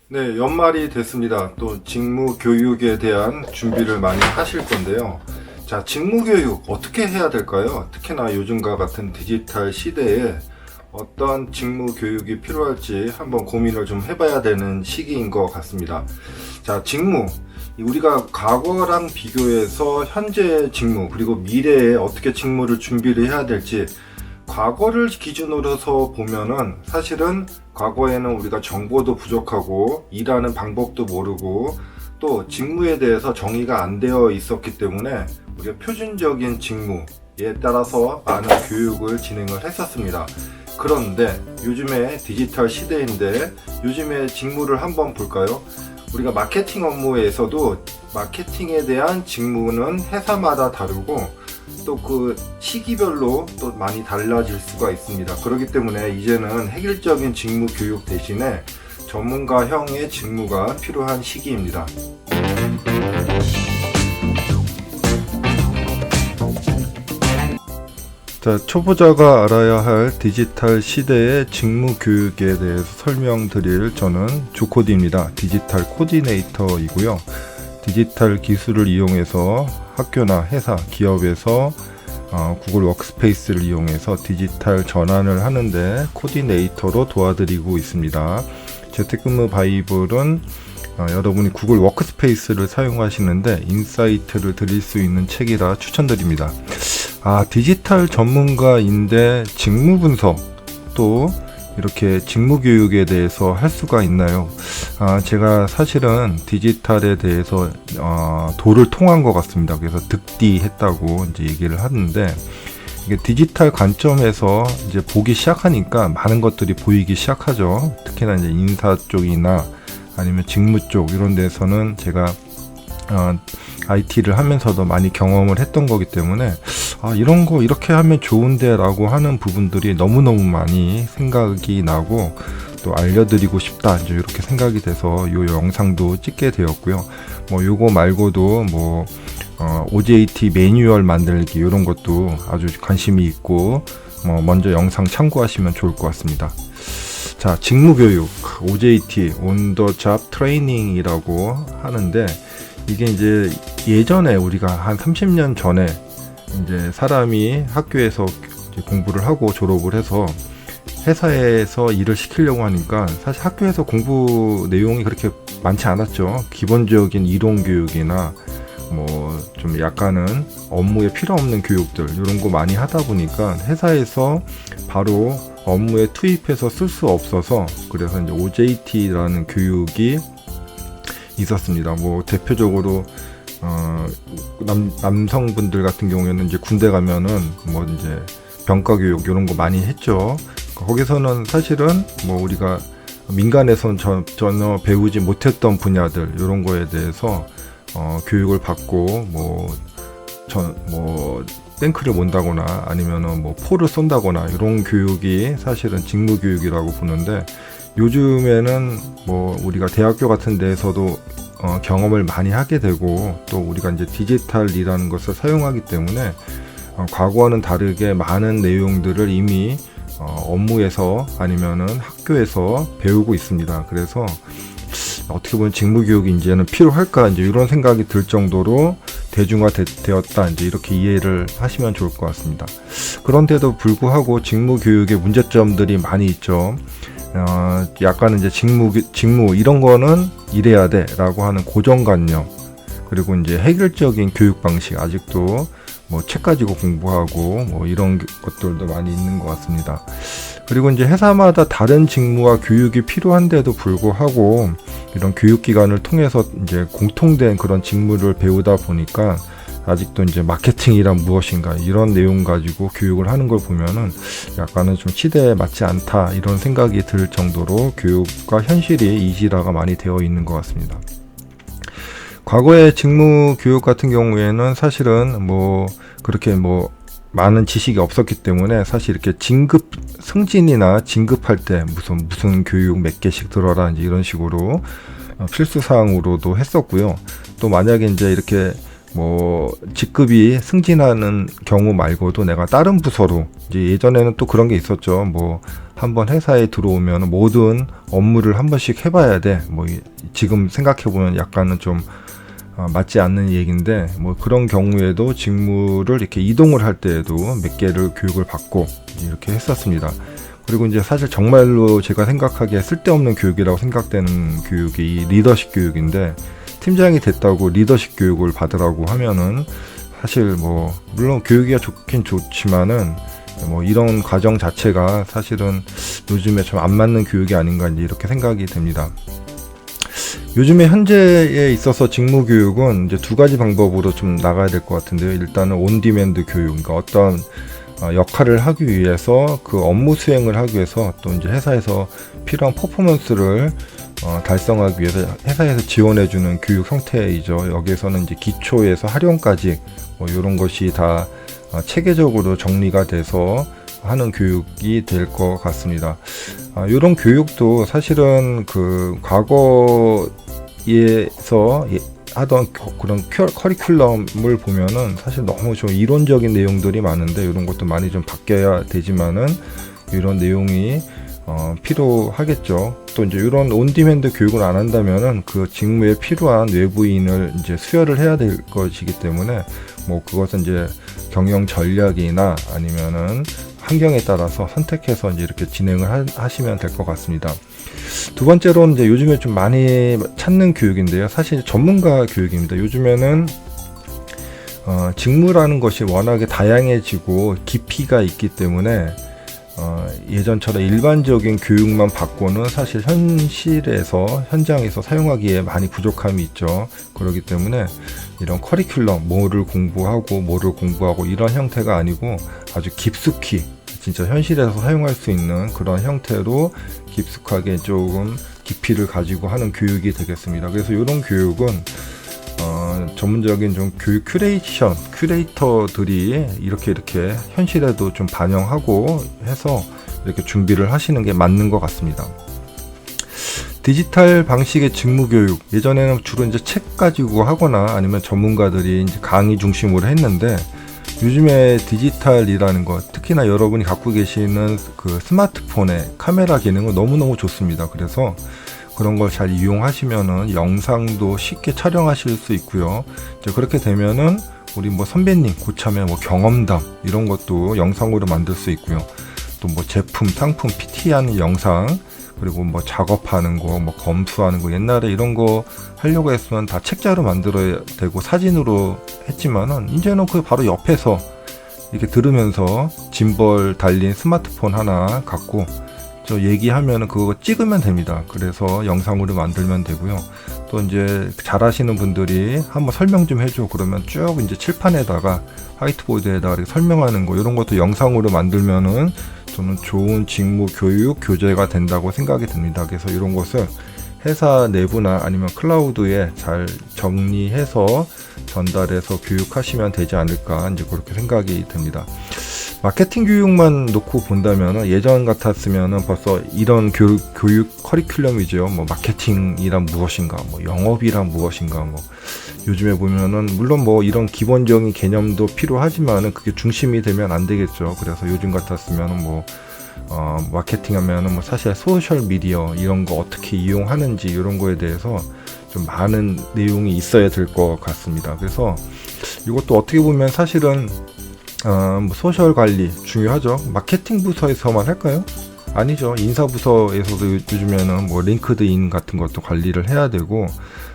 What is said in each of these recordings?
네, 연말이 됐습니다. 또 직무 교육에 대한 준비를 많이 하실 건데요. 자, 직무 교육 어떻게 해야 될까요? 특히나 요즘과 같은 디지털 시대에 어떤 직무 교육이 필요할지 한번 고민을 좀 해봐야 되는 시기인 것 같습니다. 자, 직무. 우리가 과거랑 비교해서 현재 직무, 그리고 미래에 어떻게 직무를 준비를 해야 될지 과거를 기준으로 해서 보면은 사실은 과거에는 우리가 정보도 부족하고 일하는 방법도 모르고 또 직무에 대해서 정의가 안 되어 있었기 때문에 우리가 표준적인 직무에 따라서 많은 교육을 진행을 했었습니다. 그런데 요즘에 디지털 시대인데 요즘에 직무를 한번 볼까요? 우리가 마케팅 업무에서도 마케팅에 대한 직무는 회사마다 다르고 또 그 시기별로 또 많이 달라질 수가 있습니다. 그렇기 때문에 이제는 획일적인 직무 교육 대신에 전문가형의 직무가 필요한 시기입니다. 자, 초보자가 알아야 할 디지털 시대의 직무 교육에 대해서 설명드릴 저는 조코디입니다. 디지털 코디네이터이고요. 디지털 기술을 이용해서 학교나 회사, 기업에서 구글 워크스페이스를 이용해서 디지털 전환을 하는데 코디네이터로 도와드리고 있습니다. 재택근무 바이블은 여러분이 구글 워크스페이스를 사용하시는데 인사이트를 드릴 수 있는 책이라 추천드립니다. 디지털 전문가인데 직무 분석 또 이렇게 직무 교육에 대해서 할 수가 있나요? 제가 사실은 디지털에 대해서 도를 통한 것 같습니다. 그래서 득디했다고 이제 얘기를 하는데 이게 디지털 관점에서 이제 보기 시작하니까 많은 것들이 보이기 시작하죠. 특히나 이제 인사 쪽이나 아니면 직무 쪽 이런 데서는 제가 IT를 하면서도 많이 경험을 했던 거기 때문에 이런 거 이렇게 하면 좋은데 라고 하는 부분들이 너무너무 많이 생각이 나고 또 알려드리고 싶다 이제 이렇게 생각이 돼서 이 영상도 찍게 되었고요. 뭐 요거 말고도 뭐 OJT 매뉴얼 만들기 이런 것도 아주 관심이 있고 먼저 영상 참고하시면 좋을 것 같습니다. 자, 직무교육 OJT On the Job Training이라고 하는데 이게 이제 예전에 우리가 한 30년 전에 이제 사람이 학교에서 이제 공부를 하고 졸업을 해서 회사에서 일을 시키려고 하니까 사실 학교에서 공부 내용이 그렇게 많지 않았죠. 기본적인 이론 교육이나 뭐 좀 약간은 업무에 필요 없는 교육들 이런 거 많이 하다 보니까 회사에서 바로 업무에 투입해서 쓸 수 없어서 그래서 이제 OJT라는 교육이 있었습니다. 뭐 대표적으로 남성분들 같은 경우에는 이제 군대 가면은 뭐 이제 병과 교육 이런 거 많이 했죠. 거기서는 사실은 뭐 우리가 민간에서는 전혀 배우지 못했던 분야들 이런 거에 대해서 교육을 받고 뭐 탱크를 몬다거나 아니면은 뭐 포를 쏜다거나 이런 교육이 사실은 직무 교육이라고 보는데 요즘에는 뭐 우리가 대학교 같은 데에서도 경험을 많이 하게 되고 또 우리가 이제 디지털이라는 것을 사용하기 때문에 과거와는 다르게 많은 내용들을 이미 업무에서 아니면은 학교에서 배우고 있습니다. 그래서 어떻게 보면 직무교육이 이제는 필요할까 이제 이런 생각이 들 정도로 대중화되었다 이제 이렇게 이해를 하시면 좋을 것 같습니다. 그런데도 불구하고 직무교육의 문제점들이 많이 있죠. 약간은 이제 직무 이런 거는 이래야 돼 라고 하는 고정관념 그리고 이제 획일적인 교육 방식 아직도 뭐 책 가지고 공부하고 뭐 이런 것들도 많이 있는 것 같습니다. 그리고 이제 회사마다 다른 직무와 교육이 필요한데도 불구하고 이런 교육기관을 통해서 이제 공통된 그런 직무를 배우다 보니까 아직도 이제 마케팅이란 무엇인가 이런 내용 가지고 교육을 하는 걸 보면은 약간은 좀 시대에 맞지 않다 이런 생각이 들 정도로 교육과 현실이 이지라가 많이 되어 있는 것 같습니다. 과거의 직무 교육 같은 경우에는 사실은 뭐 그렇게 뭐 많은 지식이 없었기 때문에 사실 이렇게 진급 승진이나 진급할 때 무슨 교육 몇 개씩 들어라 이제 이런 식으로 필수 사항으로도 했었고요. 또 만약에 이제 이렇게 뭐 직급이 승진하는 경우 말고도 내가 다른 부서로, 이제 예전에는 또 그런 게 있었죠. 뭐 한번 회사에 들어오면 모든 업무를 한 번씩 해봐야 돼. 뭐 지금 생각해 보면 약간은 좀 맞지 않는 얘기인데, 뭐 그런 경우에도 직무를 이렇게 이동을 할 때에도 몇 개를 교육을 받고 이렇게 했었습니다. 그리고 이제 사실 정말로 제가 생각하기에 쓸데없는 교육이라고 생각되는 교육이 이 리더십 교육인데, 팀장이 됐다고 리더십 교육을 받으라고 하면은 사실 뭐 물론 교육이 좋긴 좋지만은 뭐 이런 과정 자체가 사실은 요즘에 좀 안 맞는 교육이 아닌가 이렇게 생각이 됩니다. 요즘에 현재에 있어서 직무 교육은 이제 두 가지 방법으로 좀 나가야 될 것 같은데요. 일단은 온디맨드 교육, 그러니까 어떤 역할을 하기 위해서 그 업무 수행을 하기 위해서 또 이제 회사에서 필요한 퍼포먼스를 달성하기 위해서 회사에서 지원해주는 교육 형태이죠. 여기에서는 이제 기초에서 활용까지 뭐 이런 것이 다 체계적으로 정리가 돼서 하는 교육이 될 것 같습니다. 이런 교육도 사실은 그 과거에서 하던 그런 커리큘럼을 보면은 사실 너무 좀 이론적인 내용들이 많은데, 이런 것도 많이 좀 바뀌어야 되지만은 이런 내용이 필요하겠죠. 또 이제 이런 온디맨드 교육을 안 한다면은 그 직무에 필요한 외부인을 이제 수혈을 해야 될 것이기 때문에, 뭐 그것은 이제 경영 전략이나 아니면은 환경에 따라서 선택해서 이제 이렇게 진행을 하시면 될 것 같습니다. 두 번째로는 이제 요즘에 좀 많이 찾는 교육인데요. 사실 전문가 교육입니다. 요즘에는 직무라는 것이 워낙에 다양해지고 깊이가 있기 때문에 예전처럼 일반적인 교육만 받고는 사실 현장에서 사용하기에 많이 부족함이 있죠. 그렇기 때문에 이런 커리큘럼, 뭐를 공부하고 이런 형태가 아니고 아주 깊숙이 진짜 현실에서 사용할 수 있는 그런 형태로 깊숙하게 조금 깊이를 가지고 하는 교육이 되겠습니다. 그래서 이런 교육은 전문적인 좀 교육 큐레이터들이 이렇게 현실에도 좀 반영하고 해서 이렇게 준비를 하시는 게 맞는 것 같습니다. 디지털 방식의 직무 교육, 예전에는 주로 이제 책 가지고 하거나 아니면 전문가들이 이제 강의 중심으로 했는데, 요즘에 디지털이라는 것, 특히나 여러분이 갖고 계시는 그 스마트폰의 카메라 기능은 너무너무 좋습니다. 그래서 그런 걸 잘 이용하시면은 영상도 쉽게 촬영하실 수 있고요. 이제 그렇게 되면은 우리 뭐 선배님 고참의 뭐 경험담 이런 것도 영상으로 만들 수 있고요. 또 뭐 제품, 상품 PT하는 영상, 그리고 뭐 작업하는 거, 뭐 검수하는 거, 옛날에 이런 거 하려고 했으면 다 책자로 만들어야 되고 사진으로 했지만은 이제는 그 바로 옆에서 이렇게 들으면서 짐벌 달린 스마트폰 하나 갖고 저 얘기하면은 그거 찍으면 됩니다. 그래서 영상으로 만들면 되고요. 또 이제 잘하시는 분들이 한번 설명 좀 해줘 그러면 쭉 이제 칠판에다가 화이트보드에다가 이렇게 설명하는 거, 이런 것도 영상으로 만들면은 저는 좋은 직무 교육 교재가 된다고 생각이 듭니다. 그래서 이런 것을 회사 내부나 아니면 클라우드에 잘 정리해서 전달해서 교육하시면 되지 않을까 이제 그렇게 생각이 듭니다. 마케팅 교육만 놓고 본다면 예전 같았으면 벌써 이런 교육 커리큘럼이죠. 뭐 마케팅이란 무엇인가, 뭐 영업이란 무엇인가, 뭐 요즘에 보면은 물론 뭐 이런 기본적인 개념도 필요하지만은 그게 중심이 되면 안 되겠죠. 그래서 요즘 같았으면은 뭐 마케팅 하면은 뭐 사실 소셜 미디어 이런 거 어떻게 이용하는지 이런 거에 대해서 좀 많은 내용이 있어야 될 것 같습니다. 그래서 이것도 어떻게 보면 사실은 뭐 소셜 관리 중요하죠. 마케팅 부서에서만 할까요? 아니죠. 인사 부서에서도 요즘에는 뭐 링크드인 같은 것도 관리를 해야 되고,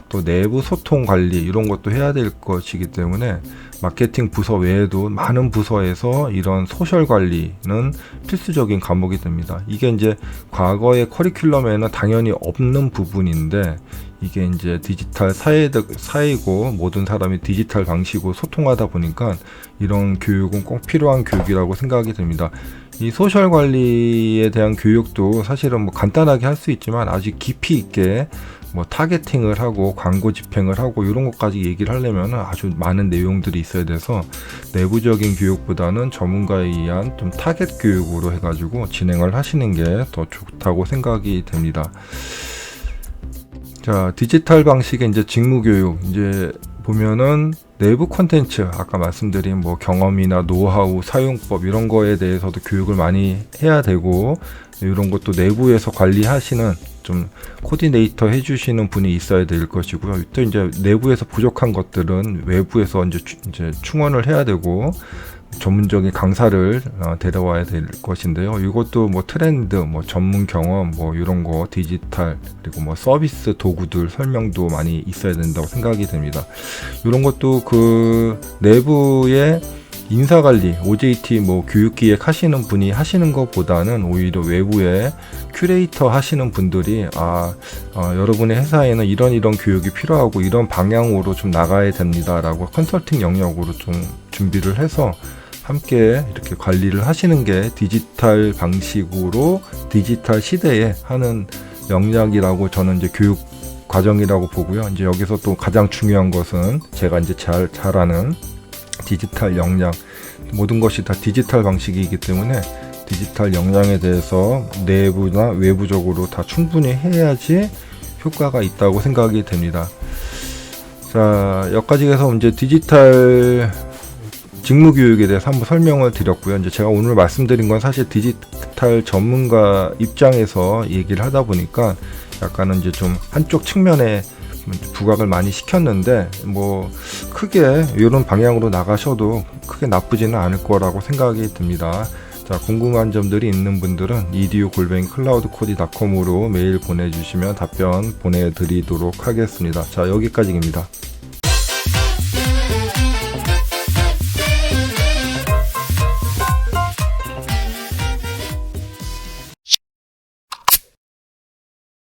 또 내부 소통 관리 이런 것도 해야 될 것이기 때문에 마케팅 부서 외에도 많은 부서에서 이런 소셜 관리는 필수적인 과목이 됩니다. 이게 이제 과거의 커리큘럼에는 당연히 없는 부분인데, 이게 이제 디지털 사회이고 모든 사람이 디지털 방식으로 소통하다 보니까 이런 교육은 꼭 필요한 교육이라고 생각이 됩니다. 이 소셜 관리에 대한 교육도 사실은 뭐 간단하게 할 수 있지만 아주 깊이 있게 뭐 타겟팅을 하고 광고 집행을 하고 이런 것까지 얘기를 하려면 아주 많은 내용들이 있어야 돼서 내부적인 교육보다는 전문가에 의한 좀 타겟 교육으로 해가지고 진행을 하시는 게 더 좋다고 생각이 됩니다. 자, 디지털 방식의 이제 직무 교육, 이제 보면은 내부 콘텐츠, 아까 말씀드린 뭐 경험이나 노하우, 사용법 이런 거에 대해서도 교육을 많이 해야 되고, 이런 것도 내부에서 관리하시는 좀 코디네이터 해주시는 분이 있어야 될 것이고요. 또 이제 내부에서 부족한 것들은 외부에서 이제 충원을 해야 되고, 전문적인 강사를 데려와야 될 것인데요. 이것도 뭐 트렌드, 뭐 전문 경험, 뭐 이런 거, 디지털, 그리고 뭐 서비스 도구들 설명도 많이 있어야 된다고 생각이 됩니다. 이런 것도 그 내부의 인사관리, OJT 뭐 교육기획 하시는 분이 하시는 것보다는 오히려 외부에 큐레이터 하시는 분들이 여러분의 회사에는 이런 교육이 필요하고 이런 방향으로 좀 나가야 됩니다라고 컨설팅 영역으로 좀 준비를 해서 함께 이렇게 관리를 하시는 게 디지털 방식으로 디지털 시대에 하는 역량이라고 저는 이제 교육 과정이라고 보고요. 이제 여기서 또 가장 중요한 것은 제가 이제 잘 아는 디지털 역량, 모든 것이 다 디지털 방식이기 때문에 디지털 역량에 대해서 내부나 외부적으로 다 충분히 해야지 효과가 있다고 생각이 됩니다. 자, 여기까지 해서 이제 디지털 직무 교육에 대해서 한번 설명을 드렸고요. 이제 제가 오늘 말씀드린 건 사실 디지털 전문가 입장에서 얘기를 하다 보니까 약간은 이제 좀 한쪽 측면에 부각을 많이 시켰는데, 뭐 크게 이런 방향으로 나가셔도 크게 나쁘지는 않을 거라고 생각이 듭니다. 자, 궁금한 점들이 있는 분들은 edu@cloudcoding.com으로 메일 보내주시면 답변 보내드리도록 하겠습니다. 자, 여기까지입니다.